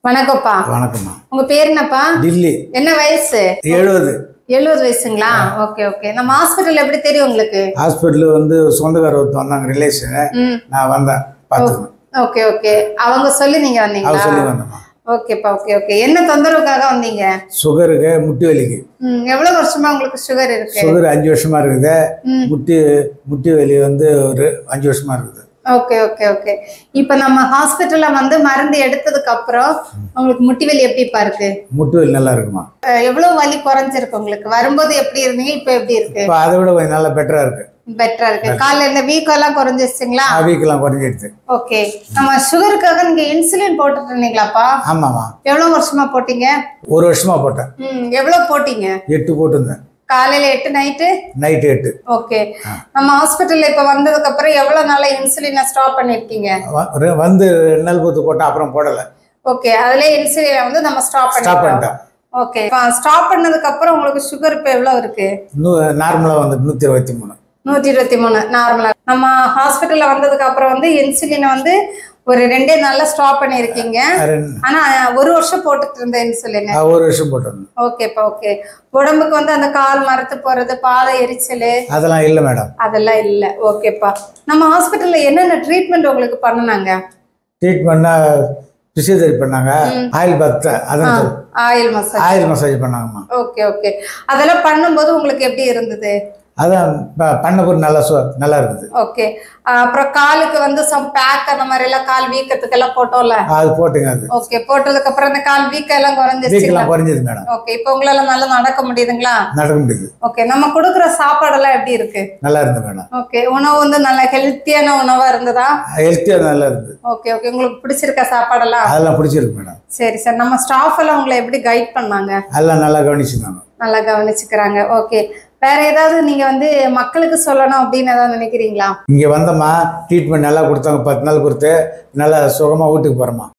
வணக்கம்ப்பா. வணக்கம்மா. உங்க பேர் என்னப்பா? டில்லி. என்ன வயசு? 70. 70 வயசுங்களா? Okay okay. நம்ம ஹாஸ்பிட்டல் எப்படி தெரியும் உங்களுக்கு? ஹாஸ்பிட்டல் வந்து சொந்தக்கார ஒருத்தர் வந்தாங்க, ரிலேஷன். நான் வந்தேன் பார்த்துக்கணும். Okay okay. அவங்க சொல்லி நீங்க வந்தீங்களா? அவங்க சொல்லி வந்தேம்மா. ஓகேப்பா. Okay okay. என்ன தொந்தரவுக்காக வந்தீங்க? சுகருக்கு, முட்டி வலிக்கு. எவ்வளவு வருஷமா உங்களுக்கு சுகர் இருக்கு? சுகர் 5 வருஷமா இருக்குது. முட்டி வலி வந்து ஒரு 5 வருஷமா இருக்குது. Okay okay okay. இப்போ நம்ம ஹாஸ்பிட்டல்ல வந்து மருந்து எடுத்ததுக்கு அப்புறம் உங்களுக்கு முட்டி வலி எப்படிப்பா இருக்கு? முட்டி வலி நல்லா இருக்குமா? எவ்வளவு வலி குறைஞ்சிருக்கு உங்களுக்கு? வரும்போது எப்படி இருந்தீங்க, இப்போ எப்படி இருக்கு? இப்போ அதை விட கொஞ்சம் நல்லா பெட்டரா இருக்கு. பெட்டரா இருக்கு. காலையில இந்த வீக்கம் எல்லாம் குறைஞ்சிருச்சுங்களா? வீக்கெல்லாம் குறைஞ்சிடுச்சு. ஓகே. நம்ம சுகருக்காக நீங்க இன்சுலின் போட்டுட்டு இருந்தீங்களாப்பா? ஆமாம்மா. எவ்வளவு வருஷமா போட்டீங்க? 1 வருஷமா போட்டேன். எவ்வளவு போட்டீங்க? 8 போட்டிருந்தேன். காலையில 8, நைட் 8. ஓகே. நம்ம ஹாஸ்பிட்டல்ல இப்ப வந்ததுக்கு அப்புறம் எவ்வளவு நாளா இன்சுலினை ஸ்டாப் பண்ணிருக்கீங்க? வந்து 2 நாள் பொறுத்து போட்டேன், அப்புறம் போடல. ஓகே. அதுல இன்சுலினை வந்து நம்ம ஸ்டாப் பண்ணிட்டோம். ஓகே. ஸ்டாப் பண்ணதுக்கு அப்புறம் உங்களுக்கு சுகர் இப்ப எவ்வளவு இருக்கு? நார்மலா வந்து 123. 123 நார்மலா. நம்ம ஹாஸ்பிட்டல்ல வந்ததுக்கு அப்புறம் வந்து இன்சுலினை வந்து ஒரு 2 நாள்ல ஸ்டாப் பண்ணிருக்கீங்க. ஆனா 1 வருஷம் போட்டுட்டு இருந்த இன்சுலின் 1 வருஷம் போட்டிருந்தேன். ஓகேப்பா. ஓகே. உடம்புக்கு வந்து அந்த கால் மரத்து போறது, பாத எரிச்சல் அதெல்லாம் இல்ல மேடம். அதெல்லாம் இல்ல. ஓகேப்பா. நம்ம ஹாஸ்பிட்டல்ல என்னென்ன ட்ரீட்மெண்ட் உங்களுக்கு பண்ணனாங்க? ட்ரீட்மெண்ட்னா பிசியோதெரபி பண்ணாங்க, ஆயில் பாத், ஆயில் மசாஜ் பண்ணாங்கம்மா. Okay okay. அதெல்லாம் பண்ணும்போது உங்களுக்கு எப்படி இருந்தது? அதான் பண்ண போது நல்லா இருக்குது. ஓகே. அப்புறம் காலுக்கு வந்து சம் பேக் அந்த மாதிரி எல்லாம் கால் வீக்கத்துக்கு எல்லாம் போட்டோம்ல, அது போட்டுங்க. அது ஓகே. போட்டதுக்கு அப்புறம் இந்த கால் வீக்கம் எல்லாம் குறைஞ்சிருச்சு மேடம். ஓகே. இப்போ உங்களால நல்லா நடக்க முடியுதுங்களா? நடக்க முடியுது. ஓகே. நம்ம கொடுக்குற சாப்பாடெல்லாம் எப்படி இருக்கு? நல்லா இருந்து மேடம். ஓகே. உணவு வந்து நல்ல ஹெல்த்தியான உணவா இருந்ததா? ஹெல்த்தியா நல்லா இருந்து. Okay okay. உங்களுக்கு பிடிச்சிருக்க சாப்பாடெல்லாம்? அதெல்லாம் பிடிச்சிருக்கு மேடம். சரி சார். நம்ம ஸ்டாஃப் எல்லாம் உங்களை எப்படி கைட் பண்ணாங்க? எல்லாம் நல்லா கவனிச்சுக்கிறாங்க. நல்லா கவனிச்சுக்கிறாங்க. ஓகே. வேற ஏதாவது நீங்க வந்து மக்களுக்கு சொல்லணும் அப்படின்னு ஏதாவது நினைக்கிறீங்களா? இங்க வந்தோமா, ட்ரீட்மெண்ட் நல்லா கொடுத்தாங்க, 10 நாள் கொடுத்து நல்லா சுகமா வீட்டுக்கு போறோமா.